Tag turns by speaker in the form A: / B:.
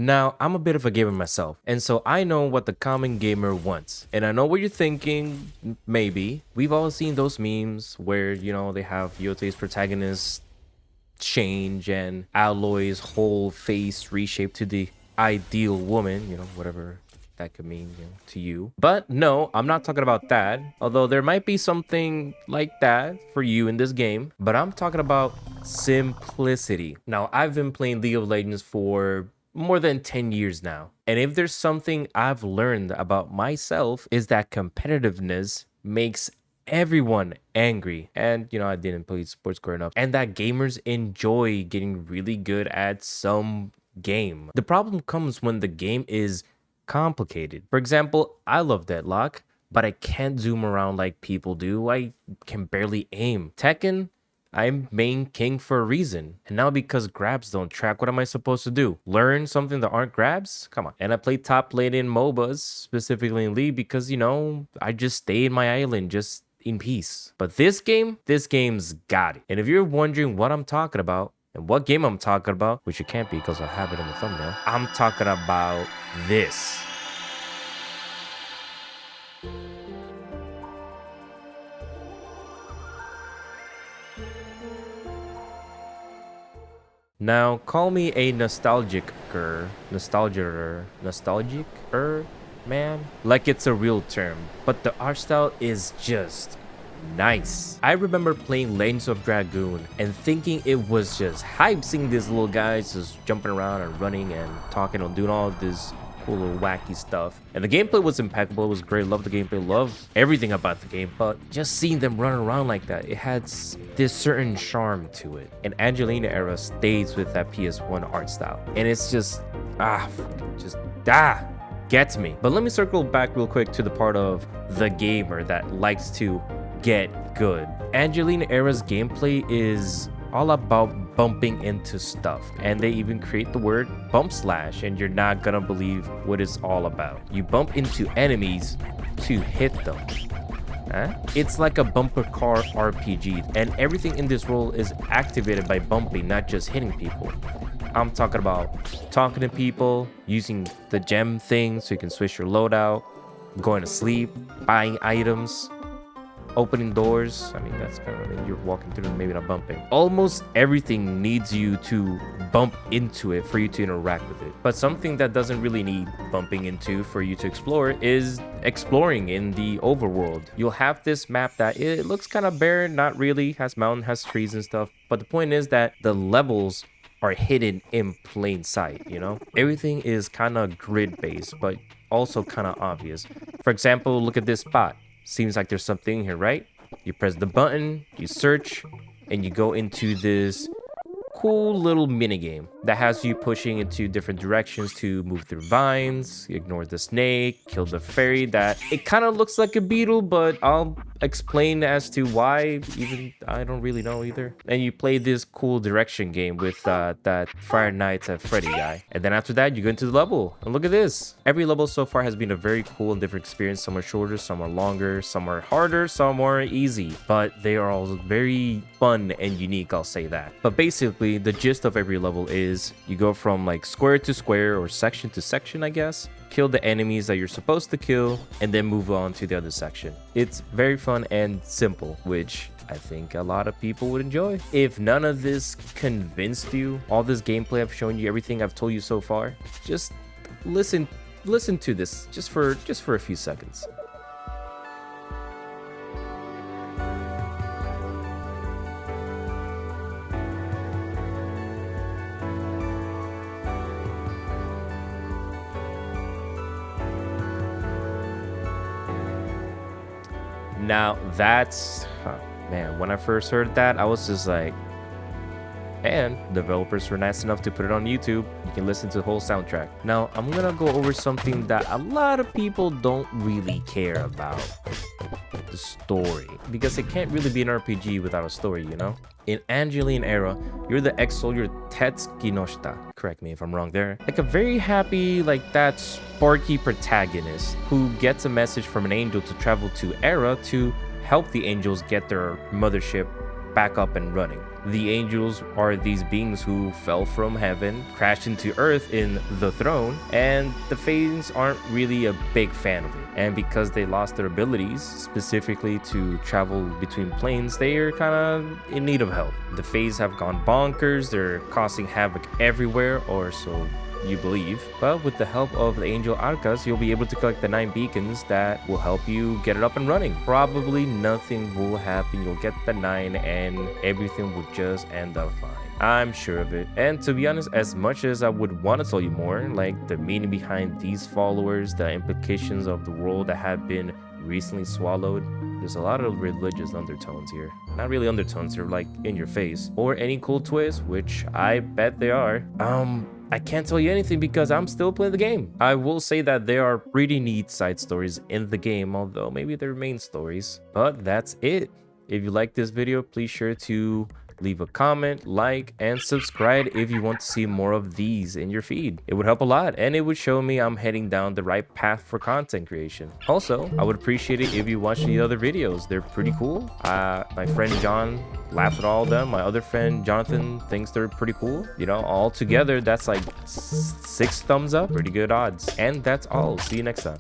A: Now, I'm a bit of a gamer myself, and so I know what the common gamer wants. And I know what you're thinking, maybe. We've all seen those memes where, they have Yote's protagonist change and Alloy's whole face reshaped to the ideal woman, whatever that could mean to you. But no, I'm not talking about that. Although there might be something like that for you in this game. But I'm talking about simplicity. Now, I've been playing League of Legends for more than 10 years now. And if there's something I've learned about myself is that competitiveness makes everyone angry. And I didn't play sports growing up, and that gamers enjoy getting really good at some game. The problem comes when the game is complicated. For example, I love Deadlock, but I can't zoom around like people do. I can barely aim. Tekken, I'm main king for a reason. And now because grabs don't track, what am I supposed to do? Learn something that aren't grabs? Come on. And I play top lane in MOBAs, specifically in League, because, I just stay in my island, just in peace. But this game's got it. And if you're wondering what I'm talking about, and what game I'm talking about, which it can't be because I have it in the thumbnail, I'm talking about this. Now, call me a nostalgicer, man, like it's a real term, but the art style is just nice. I remember playing Legends of Dragoon and thinking it was just hype seeing these little guys just jumping around and running and talking and doing all this cool little wacky stuff. And the gameplay was impeccable. It was great. Love the gameplay. Love everything about the game. But just seeing them run around like that, it had this certain charm to it. And Angeline Era stays with that PS1 art style. And it's just, gets me. But let me circle back real quick to the part of the gamer that likes to get good. Angeline Era's gameplay is all about bumping into stuff, and they even create the word bumslash, and you're not gonna believe what it's all about. You bump into enemies to hit them. It's like a bumper car RPG, and everything in this role is activated by bumping, not just hitting people. I'm talking about talking to people, using the gem thing so you can switch your loadout, going to sleep, buying items, opening doors. I mean, that's kind of, you're walking through them, maybe not bumping. Almost everything needs you to bump into it for you to interact with it. But something that doesn't really need bumping into for you to explore is exploring in the overworld. You'll have this map that it looks kind of barren, not really, has mountain, has trees and stuff. But the point is that the levels are hidden in plain sight, Everything is kind of grid based, but also kind of obvious. For example, look at this spot. Seems like there's something here, right? You press the button, you search, and you go into this cool little mini game that has you pushing into different directions to move through vines, ignore the snake, kill the fairy that it kind of looks like a beetle, but I'll explain as to why. Even I don't really know either. And you play this cool direction game with that Fire Nights at Freddy guy, and then after that you go into the level, and look at this. Every level so far has been a very cool and different experience. Some are shorter, some are longer, some are harder, some are easy, but they are all very fun and unique, I'll say that. But basically the gist of every level is you go from like square to square or section to section, I guess, kill the enemies that you're supposed to kill, and then move on to the other section. It's very fun and simple, which I think a lot of people would enjoy. If none of this convinced you, all this gameplay I've shown you, everything I've told you so far, just listen to this just for a few seconds. Now that's, man, when I first heard that, I was just like, and developers were nice enough to put it on YouTube. You can listen to the whole soundtrack. Now, I'm gonna go over something that a lot of people don't really care about. The story. Because it can't really be an RPG without a story, In Angeline Era, you're the ex-soldier Kinoshita. Correct me if I'm wrong there. Like a very happy, like that sparky protagonist who gets a message from an angel to travel to Era to help the angels get their mothership back up and running. The angels are these beings who fell from heaven, crashed into earth in the throne, and the Fays aren't really a big fan of it. And because they lost their abilities, specifically to travel between planes, they are kind of in need of help. The Fays have gone bonkers, they're causing havoc everywhere, or so you believe. But with the help of the angel Arcas, you'll be able to collect the 9 beacons that will help you get it up and running. Probably nothing will happen, you'll get the 9 and everything will just end up fine. I'm sure of it. And to be honest, as much as I would want to tell you more, like the meaning behind these followers, the implications of the world that have been recently swallowed, there's a lot of religious undertones here. Not really undertones, they're like in your face. Or any cool twists, which I bet they are. I can't tell you anything because I'm still playing the game. I will say that there are pretty neat side stories in the game, although maybe they're main stories. But that's it. If you like this video, please sure to leave a comment, like, and subscribe if you want to see more of these in your feed. It would help a lot, and it would show me I'm heading down the right path for content creation. Also, I would appreciate it if you watch the other videos. They're pretty cool. My friend John laughs at all of them. My other friend Jonathan thinks they're pretty cool. You know, all together, that's like 6 thumbs up. Pretty good odds. And that's all. See you next time.